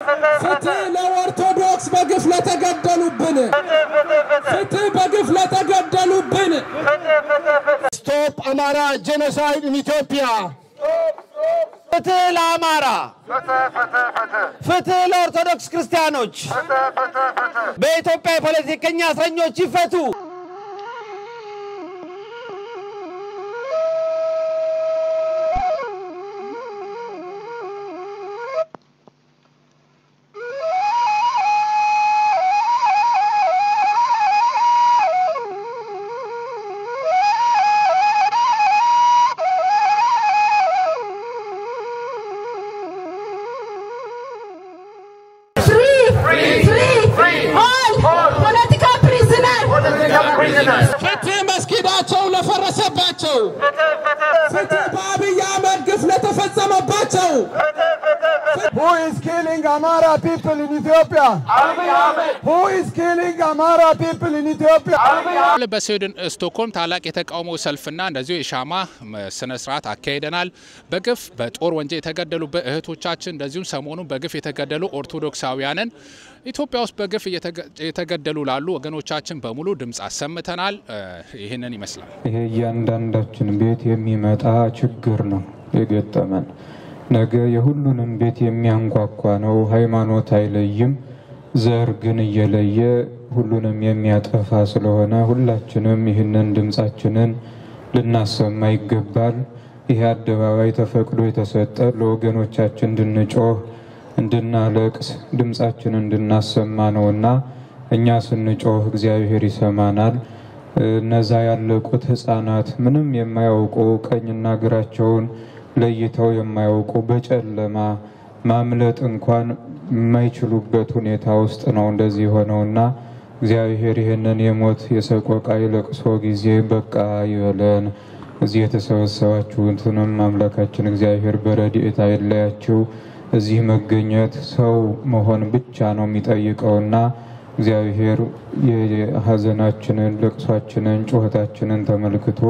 ፍትህ ለኦርቶዶክስ በግፍ ለተገደሉብን ፍትህ በግፍ ለተገደሉብን Stop Amara genocide in Ethiopia. ፍትህ ለአማራ ፍትህ ለኦርቶዶክስ ክርስቲያኖች በኢትዮጵያ ፖለቲከኛ እስረኞች ይፈቱ ፍትህ መስጊዳቸው ለፈረሰባቸው ፍትህ በአብይ አህመድ ግፍ ለተፈጸመባቸው Who is killing Amara people in Ethiopia? Who is killing Amara people in Ethiopia? በስዊድን ስቶክሆልም ታላቅ የተቃውሞ ሰልፍና እንደዚሁ የሻማ ስነ ስርዓት አካሂደናል በግፍ በጦር ወንጀል የተገደሉ እህቶቻችን እንደዚሁ ሰሞኑን በግፍ የተገደሉ ኦርቶዶክሳውያንን ኢትዮጵያ ውስጥ በግፍ የተገደሉ ላሉ ወገኖቻችን በሙሉ ድምጽ አሰምተናል ይሄንን ይመስላል ይሄ ያንዳንዳችን ቤት የሚመጣ ችግር ነው የገጠመን ነገ የሁሉንም ቤት የሚያንኳኳ ነው ሃይማኖት አይለይም ዘር ግን እየለየ ሁሉንም የሚያጠፋ ስለሆነ ሁላችንም ይሄንን ድምጻችንን ልናሰማ ይገባል ይሄ አደባባይ ተፈቅዶ የተሰጠ ለወገኖቻችን እንድንጮህ እንድናለቅስ ድምጻችንን እንድናሰማ ነውና እኛ ስንጮህ እግዚአብሔር ይሰማናል እነዛ ያለቁት ህፃናት ምንም የማያውቁ ቀኝና ግራቸውን ለይተው የማያውቁ በጨለማ ማምለጥ እንኳን የማይችሉበት ሁኔታ ውስጥ ነው እንደዚህ ሆነውና እግዚአብሔር ይሄንን የሞት የሰቆቃ የለቅሶ ጊዜ በቃ ይበለን እዚህ የተሰበሰባችሁትንም አምላካችን እግዚአብሔር በረድኤት አይለያችሁ እዚህ መገኘት ሰው መሆን ብቻ ነው የሚጠይቀውና እግዚአብሔር የሐዘናችንን ለቅሷችንን ጩኸታችንን ተመልክቶ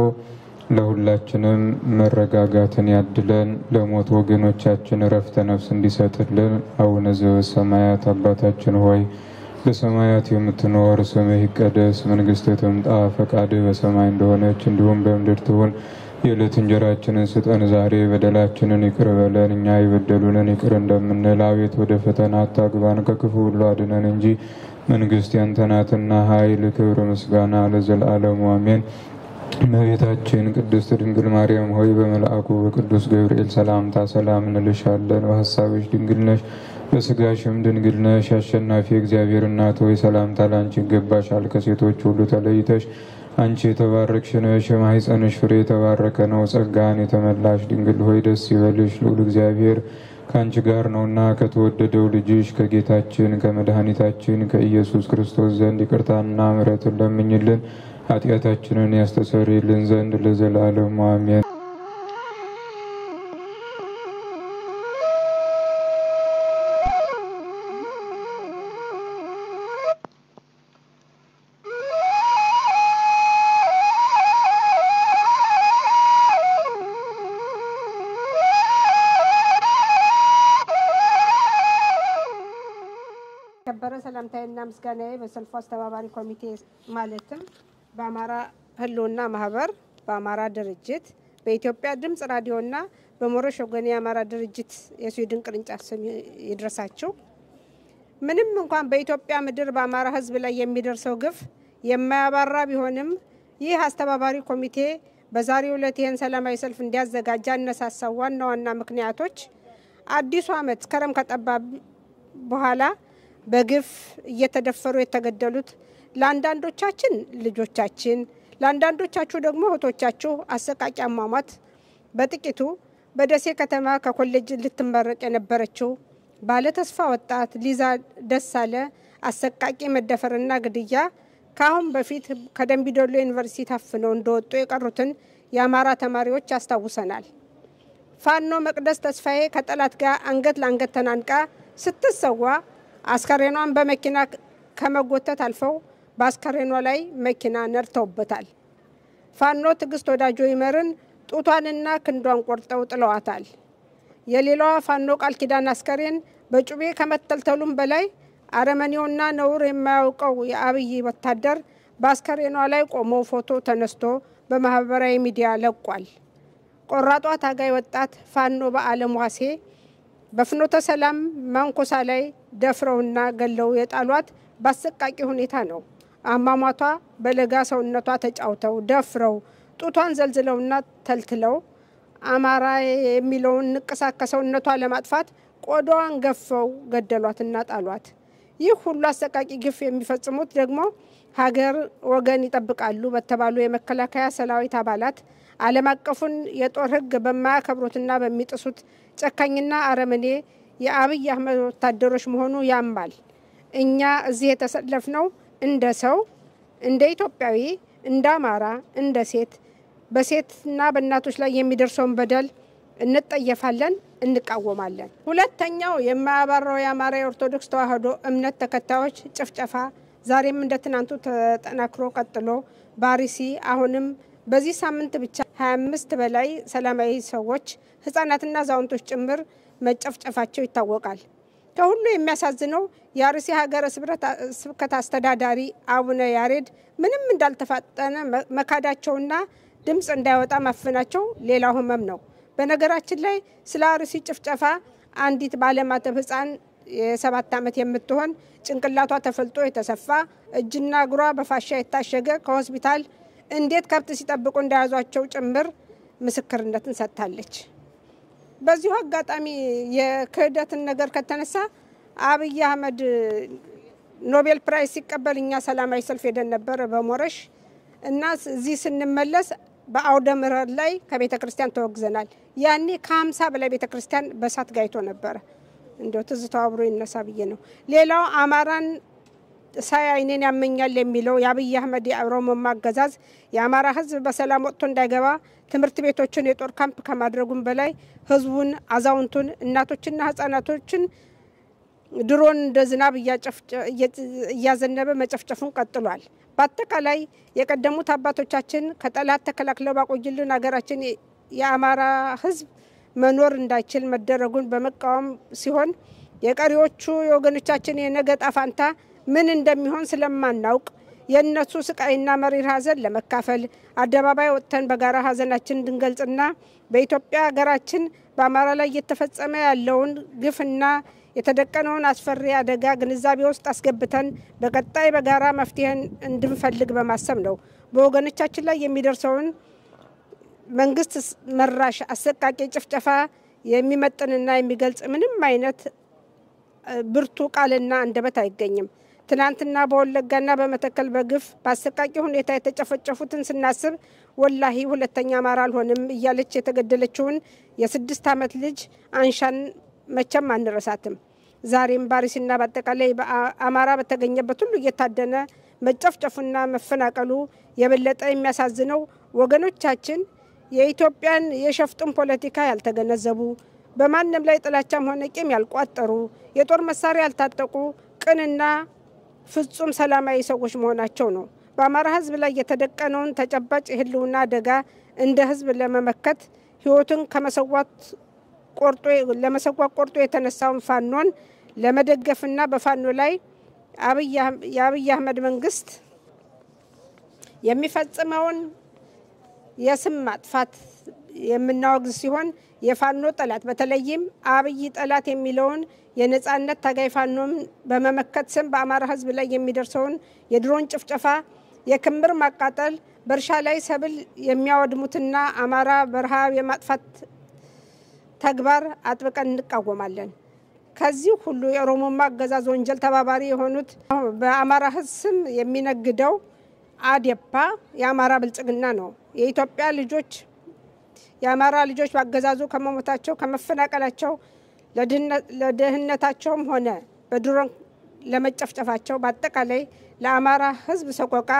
ለሁላችንም መረጋጋትን ያድለን ለሞት ወገኖቻችን ረፍተ ነፍስ እንዲሰጥልን አቡነ ዘበሰማያት አባታችን ሆይ በሰማያት የምትኖር ስምህ ይቀደስ መንግስትህ ትምጣ ፈቃድህ በሰማይ እንደሆነች እንዲሁም በምድር ትሁን የዕለት እንጀራችንን ስጠን ዛሬ በደላችንን ይቅር በለን እኛ የበደሉንን ይቅር እንደምንል አቤት ወደ ፈተና አታግባን ከክፉ ሁሉ አድነን እንጂ መንግስት ያንተ ናትና ኃይል ክብር ምስጋና ለዘላለሙ አሜን እመቤታችን ቅድስት ድንግል ማርያም ሆይ በመልአኩ በቅዱስ ገብርኤል ሰላምታ ሰላም እንልሻለን በሐሳብሽ ድንግል ነሽ በስጋሽም ድንግል ነሽ አሸናፊ እግዚአብሔር እናት ሆይ ሰላምታ ላንቺ ይገባሻል ከሴቶች ሁሉ ተለይተሽ አንቺ የተባረክሽ ነሽ የማኅፀንሽ ፍሬ የተባረከ ነው ጸጋን የተመላሽ ድንግል ሆይ ደስ ይበልሽ ልዑል እግዚአብሔር ካንቺ ጋር ነውና ከተወደደው ልጅሽ ከጌታችን ከመድኃኒታችን ከኢየሱስ ክርስቶስ ዘንድ ይቅርታና ምሕረትን ለምኝልን ኃጢአታችንን ያስተሰርይልን ዘንድ ለዘላለሙ አሜን ከበረ ሰላምታዬና ምስጋናዬ በሰልፉ አስተባባሪ ኮሚቴ ማለትም በአማራ ህልውና ማህበር በአማራ ድርጅት በኢትዮጵያ ድምጽ ራዲዮና በሞረሽ ወገኔ አማራ ድርጅት የስዊድን ቅርንጫፍ ስም ይድረሳቸው ምንም እንኳን በኢትዮጵያ ምድር በአማራ ህዝብ ላይ የሚደርሰው ግፍ የማያባራ ቢሆንም ይህ አስተባባሪ ኮሚቴ በዛሬው ዕለት ይህን ሰላማዊ ሰልፍ እንዲያዘጋጅ ያነሳሳው ዋና ምክንያቶች አዲሱ ዓመት ከረም ከጠባ በኋላ በግፍ እየተደፈሩ የተገደሉት ለአንዳንዶቻችን ልጆቻችን ለአንዳንዶቻችሁ ደግሞ እህቶቻችሁ አሰቃቂ አሟሟት በጥቂቱ በደሴ ከተማ ከኮሌጅ ልትመረቅ የነበረችው ባለ ተስፋ ወጣት ሊዛ ደሳለ አሰቃቂ መደፈርና ግድያ ካሁን በፊት ከደምቢዶሎ ዩኒቨርሲቲ ታፍነው እንደወጡ የቀሩትን የአማራ ተማሪዎች ያስታውሰናል ፋኖ መቅደስ ተስፋዬ ከጠላት ጋር አንገት ለአንገት ተናንቃ ስትሰዋ አስከሬኗን በመኪና ከመጎተት አልፈው በአስከሬኗ ላይ መኪና ነርተውበታል ፋኖ ትግስት ወዳጆ ይመርን ጡቷንና ክንዷን ቆርጠው ጥለዋታል የሌላዋ ፋኖ ቃል ኪዳን አስከሬን በጩቤ ከመተልተሉም በላይ አረመኔውና ነውር የማያውቀው የአብይ ወታደር በአስከሬኗ ላይ ቆሞ ፎቶ ተነስቶ በማህበራዊ ሚዲያ ለቋል። ቆራጧ ታጋይ ወጣት ፋኖ በአለም ዋሴ በፍኖተ ሰላም ማንኮሳ ላይ ደፍረውና ገለው የጣሏት በአሰቃቂ ሁኔታ ነው። አማማቷ በለጋ ሰውነቷ ተጫውተው ደፍረው ጡቷን ዘልዝለውና ተልትለው አማራ የሚለውን ንቅሳት ከሰውነቷ ለማጥፋት ቆዳዋን ገፈው ገደሏትና ጣሏት። ይህ ሁሉ አሰቃቂ ግፍ የሚፈጽሙት ደግሞ ሀገር ወገን ይጠብቃሉ በተባሉ የመከላከያ ሰራዊት አባላት ዓለም አቀፉን የጦር ሕግ በማያከብሩትና በሚጥሱት ጨካኝና አረመኔ የአብይ አህመድ ወታደሮች መሆኑ ያማል። እኛ እዚህ የተሰለፍነው እንደ ሰው፣ እንደ ኢትዮጵያዊ፣ እንደ አማራ፣ እንደ ሴት በሴትና በእናቶች ላይ የሚደርሰውን በደል እንጠየፋለን፣ እንቃወማለን። ሁለተኛው የማያባራው የአማራ ኦርቶዶክስ ተዋህዶ እምነት ተከታዮች ጭፍጨፋ ዛሬም እንደ ትናንቱ ተጠናክሮ ቀጥሎ ባሪሲ አሁንም በዚህ ሳምንት ብቻ 25 በላይ ሰላማዊ ሰዎች ህፃናትና አዛውንቶች ጭምር መጨፍጨፋቸው ይታወቃል። ከሁሉ የሚያሳዝነው የአርሲ ሀገረ ስብከት አስተዳዳሪ አቡነ ያሬድ ምንም እንዳልተፋጠነ መካዳቸውና ድምጽ እንዳይወጣ ማፈናቸው ሌላው ህመም ነው። በነገራችን ላይ ስለ አርሲ ጭፍጨፋ አንዲት ባለማተብ ህፃን የ7 ዓመት የምትሆን ጭንቅላቷ ተፈልጦ የተሰፋ እጅና እግሯ በፋሻ የታሸገ ከሆስፒታል እንዴት ከብት ሲጠብቁ እንዳያዟቸው ጭምር ምስክርነትን ሰጥታለች። በዚሁ አጋጣሚ የክህደትን ነገር ከተነሳ አብይ አህመድ ኖቤል ፕራይስ ሲቀበል እኛ ሰላማዊ ሰልፍ ሄደን ነበር በሞረሽ እና እዚህ ስንመለስ በአውደ ምሕረት ላይ ከቤተ ክርስቲያን ተወግዘናል። ያኔ ከ50 በላይ ቤተ ክርስቲያን በሳት ጋይቶ ነበር። እንደው ትዝታው አብሮ ይነሳ ብዬ ነው። ሌላው አማራን ሳይ አይኔን ያመኛል የሚለው የአብይ አህመድ የኦሮሞ አገዛዝ የአማራ ህዝብ በሰላም ወጥቶ እንዳይገባ ትምህርት ቤቶችን የጦር ካምፕ ከማድረጉም በላይ ህዝቡን፣ አዛውንቱን፣ እናቶችና ህፃናቶችን ድሮን እንደ ዝናብ እያዘነበ መጨፍጨፉን ቀጥሏል። በአጠቃላይ የቀደሙት አባቶቻችን ከጠላት ተከላክለው ባቆይልን ሀገራችን የአማራ ህዝብ መኖር እንዳይችል መደረጉን በመቃወም ሲሆን የቀሪዎቹ የወገኖቻችን የነገ ዕጣ ፈንታ ምን እንደሚሆን ስለማናውቅ የነሱ ስቃይና መሪር ሀዘን ለመካፈል አደባባይ ወጥተን በጋራ ሀዘናችን እንድንገልጽና በኢትዮጵያ ሀገራችን በአማራ ላይ እየተፈጸመ ያለውን ግፍና የተደቀነውን አስፈሪ አደጋ ግንዛቤ ውስጥ አስገብተን በቀጣይ በጋራ መፍትሄን እንድንፈልግ በማሰብ ነው። በወገኖቻችን ላይ የሚደርሰውን መንግስት መራሽ አሰቃቂ ጭፍጨፋ የሚመጥንና የሚገልጽ ምንም አይነት ብርቱ ቃልና አንደበት አይገኝም። ትናንትና በወለጋና በመተከል በግፍ በአሰቃቂ ሁኔታ የተጨፈጨፉትን ስናስብ ወላሂ ሁለተኛ አማራ አልሆንም እያለች የተገደለችውን የ6 ዓመት ልጅ አንሻን መቼም አንረሳትም። ዛሬም ባሪሲና በአጠቃላይ በአማራ በተገኘበት ሁሉ እየታደነ መጨፍጨፉና መፈናቀሉ የበለጠ የሚያሳዝነው ወገኖቻችን የኢትዮጵያን የሸፍጡን ፖለቲካ ያልተገነዘቡ በማንም ላይ ጥላቻም ሆነ ቂም ያልቋጠሩ የጦር መሳሪያ ያልታጠቁ ቅንና ፍጹም ሰላማዊ ሰዎች መሆናቸው ነው። በአማራ ህዝብ ላይ የተደቀነውን ተጨባጭ ህልውና አደጋ እንደ ህዝብ ለመመከት ህይወቱን ከመሰዋት ቆርጦ የተነሳውን ፋኖን ለመደገፍና በፋኖ ላይ የአብይ አህመድ መንግስት የሚፈጽመውን የስም ማጥፋት የምናወግዝ ሲሆን የፋኖ ጠላት በተለይም አብይ ጠላት የሚለውን የነጻነት ታጋይ ፋኖም በመመከት ስም በአማራ ህዝብ ላይ የሚደርሰውን የድሮን ጭፍጨፋ፣ የክምር ማቃጠል፣ በእርሻ ላይ ሰብል የሚያወድሙትና አማራ በረሃብ የማጥፋት ተግባር አጥብቀን እንቃወማለን። ከዚህ ሁሉ የኦሮሞማ አገዛዝ ወንጀል ተባባሪ የሆኑት በአማራ ህዝብ ስም የሚነግደው አዴፓ የአማራ ብልጽግና ነው። የኢትዮጵያ ልጆች የአማራ ልጆች ባገዛዙ ከመሞታቸው ከመፈናቀላቸው ለደህንነታቸውም ሆነ በድሮን ለመጨፍጨፋቸው በአጠቃላይ ለአማራ ህዝብ ሰቆቃ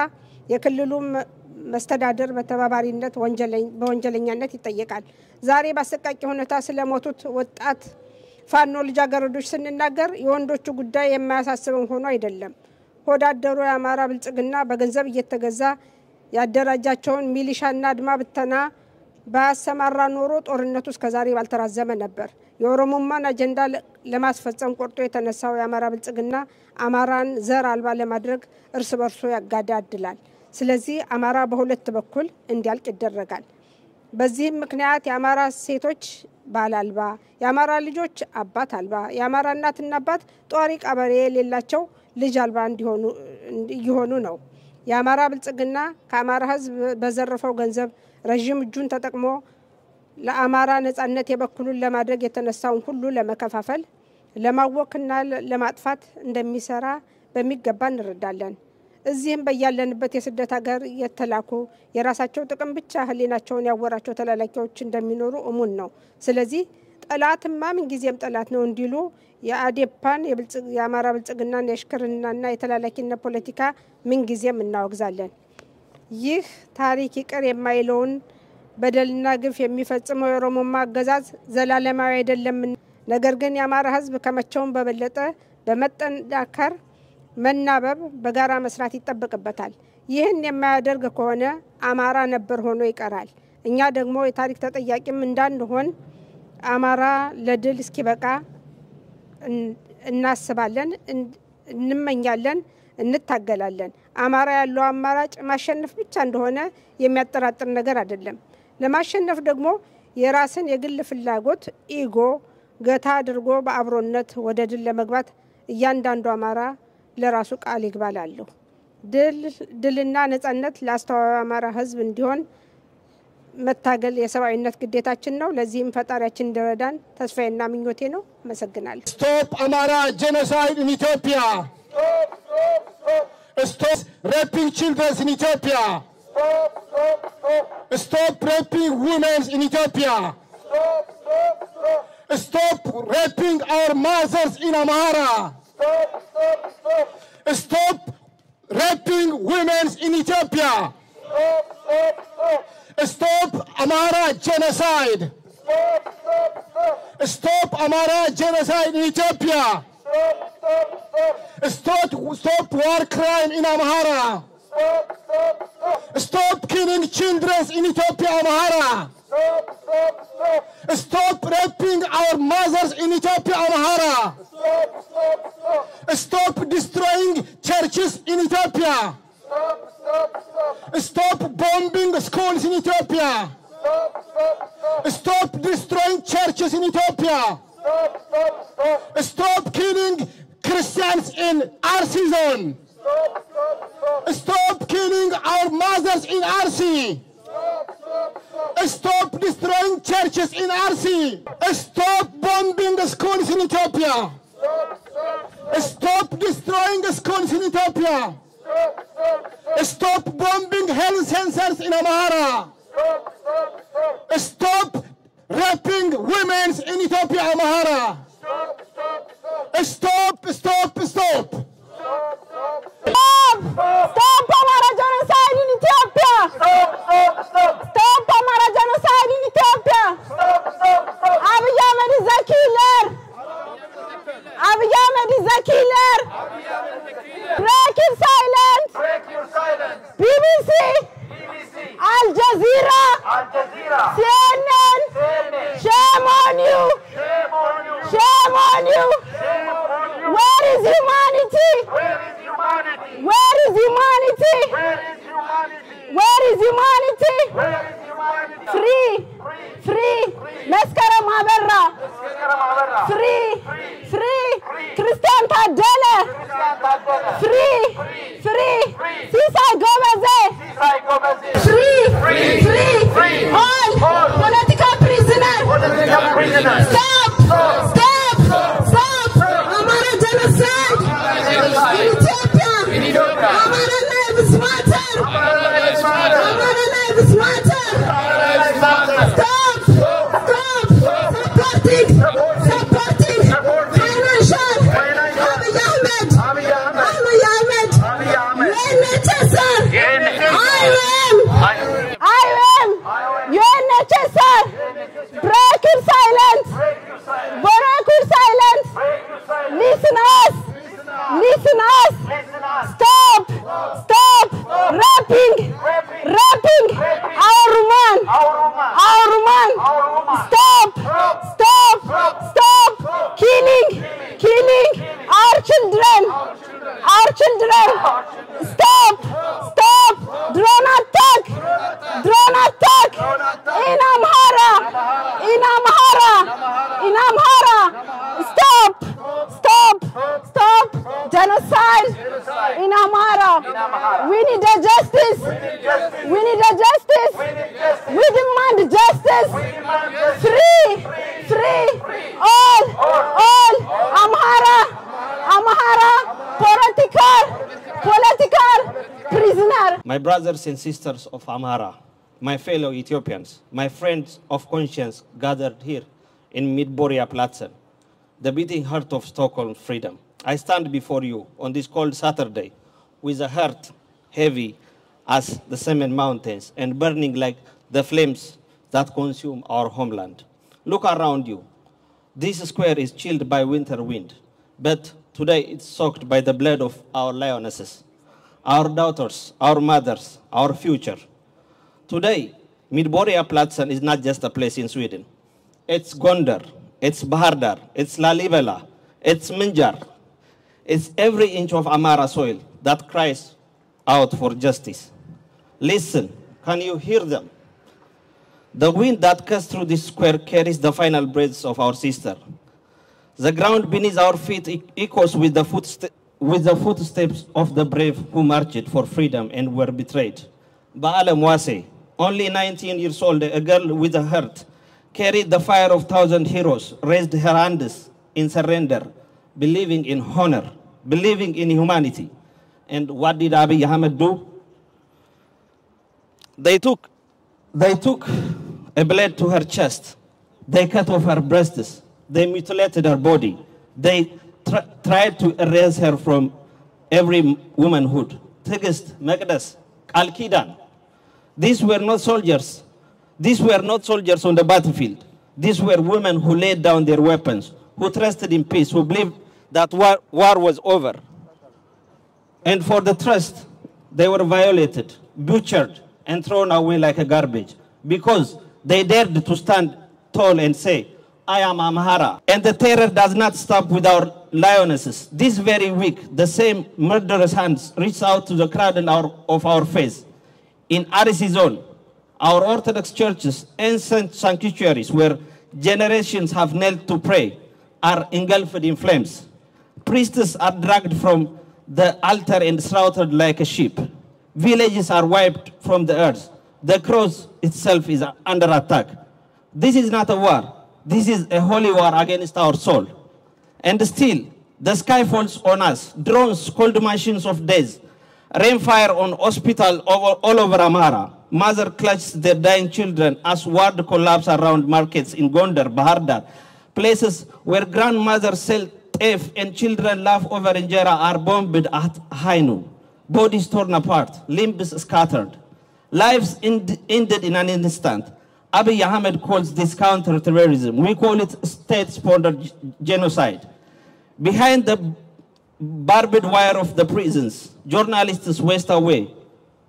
የክልሉ መስተዳደር በተባባሪነት በወንጀለኛነት ይጠየቃል። ዛሬ በአሰቃቂ ሁኔታ ስለሞቱት ወጣት ፋኖ ልጃገረዶች ስንናገር የወንዶቹ ጉዳይ የማያሳስበን ሆኖ አይደለም። ሆዳደሩ የአማራ ብልጽግና በገንዘብ እየተገዛ ያደራጃቸውን ሚሊሻና አድማ ብተና ባሰማራ ኖሮ ጦርነቱ እስከዛሬ ባልተራዘመ ነበር። የኦሮሞማን አጀንዳ ለማስፈጸም ቆርጦ የተነሳው የአማራ ብልጽግና አማራን ዘር አልባ ለማድረግ እርስ በርሶ ያጋዳድላል። ስለዚህ አማራ በሁለት በኩል እንዲያልቅ ይደረጋል። በዚህም ምክንያት የአማራ ሴቶች ባል አልባ፣ የአማራ ልጆች አባት አልባ፣ የአማራ እናትና አባት ጧሪ ቀበሬ የሌላቸው ልጅ አልባ እንዲሆኑ ነው። የአማራ ብልጽግና ከአማራ ህዝብ በዘረፈው ገንዘብ ረጅም እጁን ተጠቅሞ ለአማራ ነጻነት የበኩሉን ለማድረግ የተነሳውን ሁሉ ለመከፋፈል ለማወክና ለማጥፋት እንደሚሰራ በሚገባ እንረዳለን። እዚህም በያለንበት የስደት ሀገር የተላኩ የራሳቸው ጥቅም ብቻ ህሊናቸውን ያወራቸው ተላላኪዎች እንደሚኖሩ እሙን ነው። ስለዚህ ጠላትማ ምን ጊዜም ጠላት ነው እንዲሉ የአዴፓን የአማራ ብልጽግናን የሽክርናና የተላላኪነት ፖለቲካ ምን ጊዜም እናወግዛለን። ይህ ታሪክ ይቅር የማይለውን በደልና ግፍ የሚፈጽመው የኦሮሞማ አገዛዝ ዘላለማዊ አይደለም። ነገር ግን የአማራ ህዝብ ከመቼውም በበለጠ በመጠናከር መናበብ በጋራ መስራት ይጠበቅበታል። ይህን የማያደርግ ከሆነ አማራ ነበር ሆኖ ይቀራል። እኛ ደግሞ የታሪክ ተጠያቂም እንዳንሆን አማራ ለድል እስኪበቃ እናስባለን፣ እንመኛለን፣ እንታገላለን። አማራ ያለው አማራጭ ማሸነፍ ብቻ እንደሆነ የሚያጠራጥር ነገር አይደለም። ለማሸነፍ ደግሞ የራስን የግል ፍላጎት ኢጎ ገታ አድርጎ በአብሮነት ወደ ድል ለመግባት እያንዳንዱ አማራ ለራሱ ቃል ይግባላለሁ። ድልና ነጻነት ለአስተዋይ አማራ ህዝብ እንዲሆን መታገል የሰብአዊነት ግዴታችን ነው። ለዚህም ፈጣሪያችን እንዲረዳን ተስፋዬና ምኞቴ ነው። አመሰግናለሁ። Stop Amara genocide in Ethiopia. Stop raping children in Ethiopia. Stop raping women in Ethiopia. Stop raping our mothers in Amhara. Stop raping women in Ethiopia. Stop Amara genocide. Stop Amara genocide in Ethiopia. Stop war crime in Amhara. Stop killing children in Ethiopia, Amhara. Stop raping our mothers in Ethiopia, Amhara. Stop destroying churches in Ethiopia. Stop bombing schools in Ethiopia. Stop destroying churches in Ethiopia. Stop killing Christians in Arsi zone. Stop killing our mothers in Arsi. Stop destroying churches in Arsi. Stop bombing schools in Ethiopia. Stop destroying schools in Ethiopia. Stop bombing health centers in Amhara. Stop raping women in Ethiopia, Amhara. Stop. Stop Amara genocide in Ethiopia. Stop Amara genocide in Ethiopia. Abiy Ahmed is a killer. Abiy Ahmed is a killer. Break your silence. BBC. Al Jazeera. CNN. Shame on you. Shame on you. Where is humanity? Where is humanity? Where is humanity? Free Mescaram Aberra. Free Christian Tadele. Free Sisai Gomeze. Free all political prisoners. Stop Amara genocide in Ethiopia. Amara lives matter. Amara lives matter. Stop supporting financial Abiy Ahmed. UNHCR. I am UNHCR. Break your silence. Listen us. Stop raping raping our woman. Stop killing our children. Stop drone attack in Amhara. Stop genocide in Amhara. We need a justice. We demand justice. Free all Amhara political prisoner. My brothers and sisters of Amhara, my fellow Ethiopians, my friends of conscience gathered here in Medborgarplatsen, the beating heart of Stockholm freedom. I stand before you on this cold Saturday with a heart heavy as the Semen Mountains and burning like the flames that consume our homeland. Look around you. This square is chilled by winter wind, but today it's soaked by the blood of our lionesses, our daughters, our mothers, our future. Today, Medborgarplatsen is not just a place in Sweden. It's Gondar, it's Bahardar, it's Lalibela, it's Minjar. It's every inch of Amhara soil that cries out for justice. Listen, can you hear them? The wind that cuts through this square carries the final breaths of our sister. The ground beneath our feet echoes with the footsteps of the brave who marched for freedom and were betrayed. Baala Mwase, only 19 years old, a girl with a heart, carried the fire of 1,000 heroes, raised her hands in surrender, believing in honor, believing in humanity. And what did Abiy Ahmed do? They took a blade to her chest. They cut off her breasts. They mutilated her body. They tried to erase her from every womanhood. Tigist, Megdas, Al-Kidan. These were not soldiers. These were not soldiers on the battlefield. These were women who laid down their weapons, who trusted in peace, who believed that war was over. And for the trust, they were violated, butchered, and thrown away like a garbage because they dared to stand tall and say, I am Amhara. And the terror does not stop with our lionesses. This very week, the same murderous hands reached out to the cradle of our faith. In Arisi zone, our Orthodox churches, ancient sanctuaries where generations have knelt to pray, are engulfed in flames. Priests are dragged from the altar and slaughtered like a sheep. Villages are wiped from the earth. The cross itself is under attack. This is not a war. This is a holy war against our soul. And still, the sky falls on us. Drones, cold machines of days, rainfire on hospitals all over Amhara. Mother clutches their dying children as ward collapse around markets in Gondar, Bahardar. Places where grandmothers sell teff and children laugh over injera are bombed at high noon. Bodies torn apart, limbs scattered. Lives ended in an instant. Abiy Ahmed calls this counter-terrorism. We call it state-sponsored genocide. Behind the barbed wire of the prisons, journalists waste away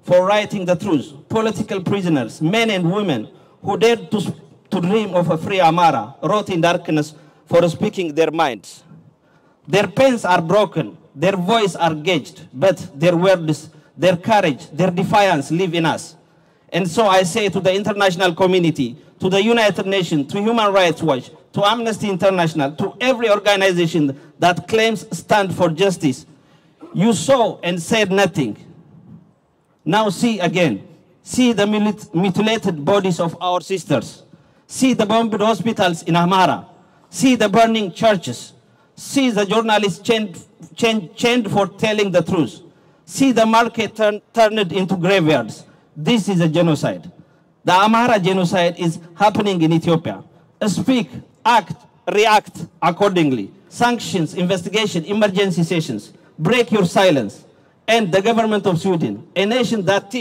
for writing the truth. Political prisoners, men and women who dared to dream of a free Amhara, wrote in darkness for speaking their minds. Their pens are broken, their voices are gauged, but their words, their courage, their defiance live in us. And so I say to the international community, to the United Nations, to Human Rights Watch, to Amnesty International, to every organization that claims stand for justice, you saw and said nothing. Now see again. See the mutilated bodies of our sisters. See the bombed hospitals in Amhara. See the burning churches. See the journalists chained for telling the truth. See the market turned into graveyards. This is a genocide. The Amhara genocide is happening in Ethiopia. Speak, act, react accordingly. Sanctions, investigation, emergency sessions. Break your silence. And the government of Sweden, a nation that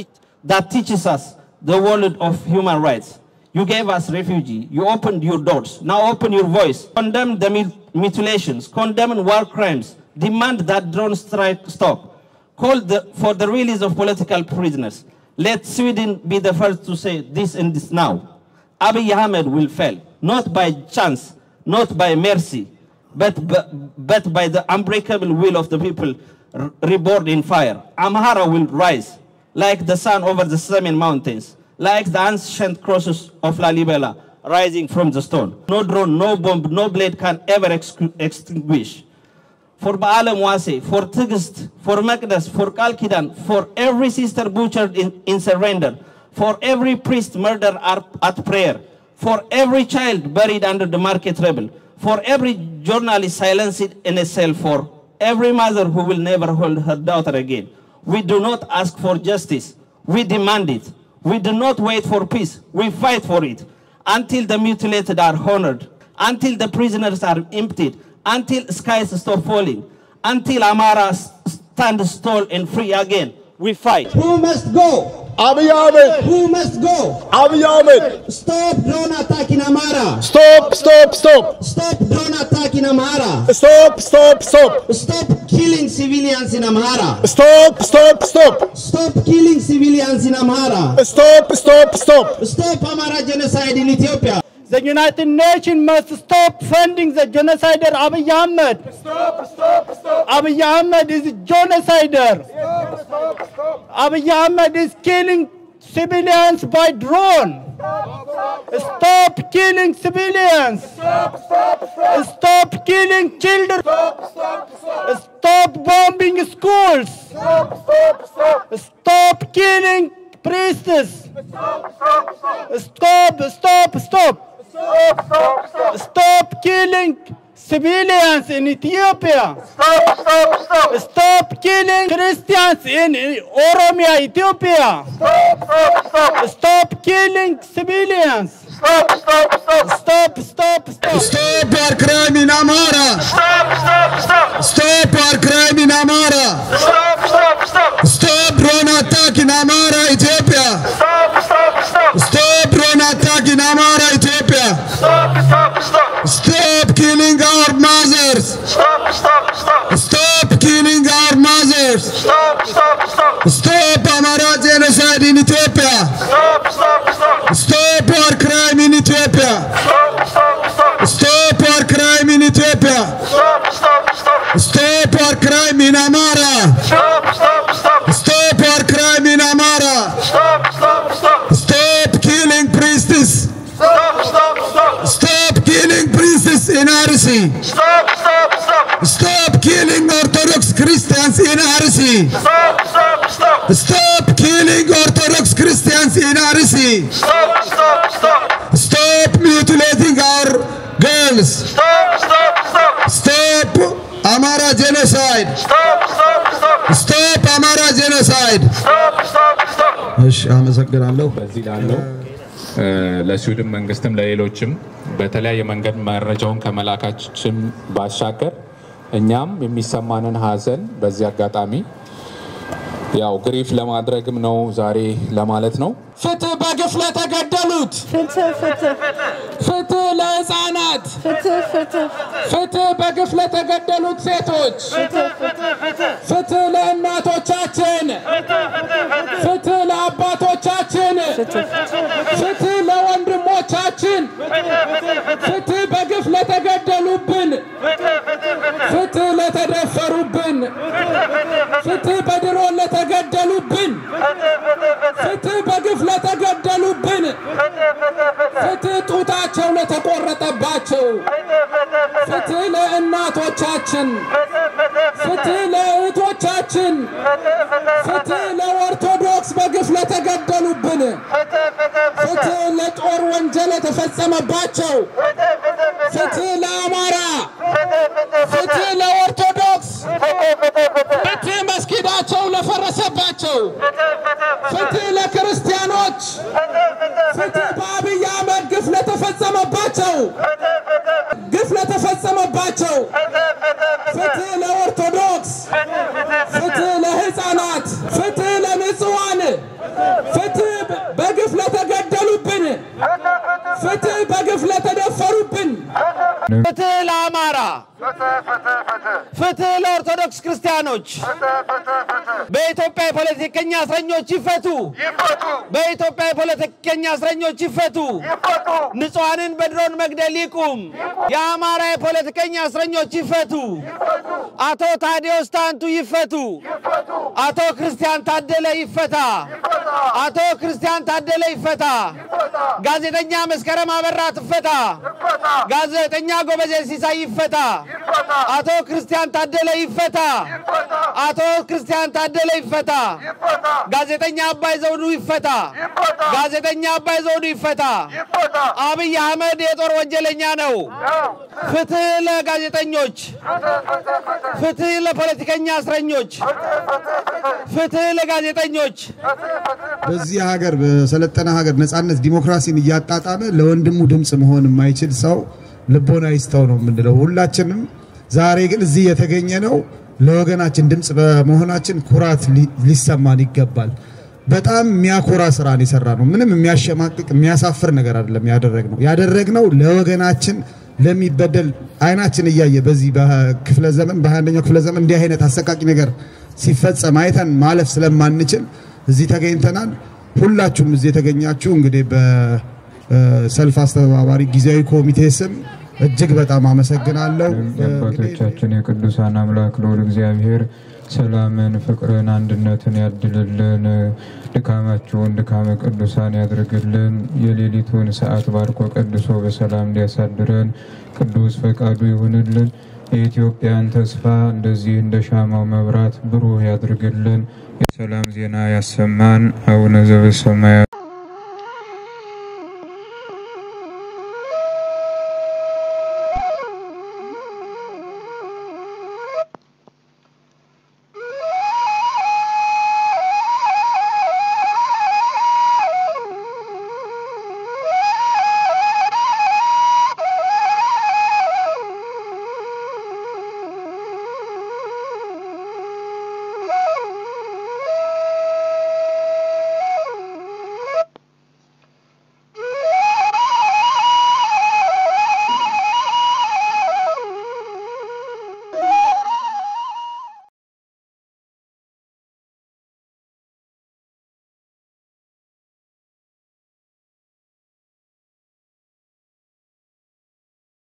teaches us the world of human rights. You gave us refugee. You opened your doors. Now open your voice. Condemn the mutilations. Condemn war crimes. Demand that drone strike stop. Call for the release of political prisoners. Let Sweden be the first to say this and this now. Abiy Ahmed will fail, not by chance, not by mercy, but by the unbreakable will of the people reborn in fire. Amhara will rise like the sun over the Samin mountains, like the ancient crosses of Lalibela rising from the stone. No drone, no bomb, no blade can ever extinguish. For Baalam Wase, for Tigist, for Makdas, for Kalkidan, for every sister butchered in surrender, for every priest murdered at prayer, for every child buried under the market rebel, for every journalist silenced in a cell, for every mother who will never hold her daughter again. We do not ask for justice. We demand it. We do not wait for peace. We fight for it. Until the mutilated are honored, until the prisoners are emptied, until skies stop falling, until Amara stands tall and free again. We fight. Who must go? Abiy Ahmed. Who must go? Abiy Ahmed. Stop drone attack in Amara. Stop, stop, stop. Stop drone attack in Amara. Stop, stop, stop. Stop killing civilians in Amara. Stop, stop, stop. Stop killing civilians in Amara. Stop, stop, stop. Stop Amara genocide in Ethiopia. The United Nations must stop funding the genocider Abiy Ahmed. Stop, stop, stop. Abiy Ahmed is a genocider. Stop, stop, stop. Abiy Ahmed is killing civilians by drone. Stop killing civilians. Stop killing children. Stop bombing schools. Stop killing priests. Stop. Stop killing civilians in Ethiopia. Stop killing Christians in Oromia, Ethiopia. Stop killing civilians. Stop. Stop our crime in Amara. Stop our crime in Amara. Stop drone attack in Amara, Ethiopia. Stop drone attack in Amara, Ethiopia. Stop killing our mothers. Stop killing our mothers. Stop Amara genocide in Ethiopia. Stop our crime in Ethiopia. Stop our crime in Ethiopia. Stop our crime in Amara. Stop our crime in Amara. Stop killing priests. Stop killing priests in RC. Stop killing Orthodox Christians in RC. Stop killing Orthodox Christians in RC. Stop mutilating our girls. Stop Amara genocide. Stop Amara genocide. እሺ አመሰግናለሁ። በዚህ ላለው ለስዊድን መንግስትም ለሌሎችም በተለያየ መንገድ መረጃውን ከመላካችን ባሻገር እኛም የሚሰማንን ሀዘን በዚህ አጋጣሚ ያው ግሪፍ ለማድረግም ነው ዛሬ ለማለት ነው። ፍትህ በግፍ ለተገደሉት፣ ፍትህ ለህፃናት፣ ፍትህ በግፍ ለተገደሉት ሴቶች፣ ፍትህ ለእናቶቻችን፣ ፍትህ ለአባቶቻችን፣ ፍትህ ለወንድሞቻችን፣ ፍትህ በግፍ ለተገደሉብን፣ ፍትህ ለተደፈሩብን፣ ፍትህ በድሮን ለተገደሉብን፣ ፍትህ በግፍ ለተገደሉብን፣ ፍትህ ጡታቸው ለተቆረጠባቸው፣ ፍትህ ለእናቶቻችን፣ ፍትህ ለእህቶቻችን፣ ፍትህ ለኦርቶዶክስ በግፍ ለተገደሉብን፣ ፍትህ ለጦር ወንጀል የተፈጸመባቸው፣ ፍትህ ለአማራ፣ ፍትህ ለኦርቶዶክስ፣ ፍትህ መስጊዳቸው ለፈረሰባቸው፣ ፍትህ ለክርስቲያኖች፣ ፍትህ በአብይ አህመድ ግፍ ለተፈጸመባቸው፣ ግፍ ለተፈጸመባቸው፣ ፍትህ ለኦርቶዶክስ፣ ፍትህ ለህፃናት፣ ፍትህ ለንጹሃን፣ ፍትህ በግፍ ለተገደሉብን፣ ፍትህ በግፍ ለተደፈሩብን ፍትህ ለኦርቶዶክስ ክርስቲያኖች በኢትዮጵያ የፖለቲከኛ እስረኞች ይፈቱ በኢትዮጵያ የፖለቲከኛ እስረኞች ይፈቱ ንጹሃንን በድሮን መግደል ይቁም የአማራ የፖለቲከኛ እስረኞች ይፈቱ አቶ ታዲዮስ ታንቱ ይፈቱ አቶ ክርስቲያን ታደለ ይፈታ አቶ ክርስቲያን ታደለ ይፈታ ጋዜጠኛ መስከረም አበራ ትፈታ ጋዜጠኛ ጎበዜ ሲሳይ ይፈታ አቶ ክርስቲያን ታደለ ይፈታ አቶ ክርስቲያን ታደለ ይፈታ ጋዜጠኛ አባይ ዘውዱ ይፈታ ጋዜጠኛ አባይ ዘውዱ ይፈታ አብይ አህመድ የጦር ወንጀለኛ ነው ፍትህ ለጋዜጠኞች ፍትህ ለፖለቲከኛ እስረኞች ፍትህ ለጋዜጠኞች በዚህ ሀገር በሰለጠነ ሀገር ነፃነት ዲሞክራሲን ያጣጣመ ለወንድሙ ድምጽ መሆን የማይችል ሰው ልቦና ይስተው ነው ምንድነው ሁላችንም ዛሬ ግን እዚህ የተገኘ ነው ለወገናችን ድምጽ በመሆናችን ኩራት ሊሰማን ይገባል በጣም የሚያኮራ ስራን ይሰራ ነው ምንም የሚያሸማቅቅ የሚያሳፍር ነገር አይደለም ያደረግነው ለወገናችን ለሚበደል አይናችን እያየ በዚህ በክፍለ ዘመን በ21ኛው ክፍለ ዘመን እንዲህ አይነት አሰቃቂ ነገር ሲፈጸም አይተን ማለፍ ስለማንችል እዚህ ተገኝተናል ሁላችሁም እዚህ የተገኛችሁ እንግዲህ በሰልፍ አስተባባሪ ጊዜያዊ ኮሚቴ ስም እጅግ በጣም አመሰግናለሁ አባቶቻችን የቅዱሳን አምላክ ለወል እግዚአብሔር ሰላምን ፍቅርን አንድነትን ያድልልን ድካማችሁን ድካመ ቅዱሳን ያድርግልን የሌሊቱን ሰዓት ባርኮ ቀድሶ በሰላም እንዲያሳድረን ቅዱስ ፈቃዱ ይሁንልን የኢትዮጵያን ተስፋ እንደዚህ እንደ ሻማው መብራት ብሩህ ያድርግልን የሰላም ዜና ያሰማን አቡነ ዘበሰማያት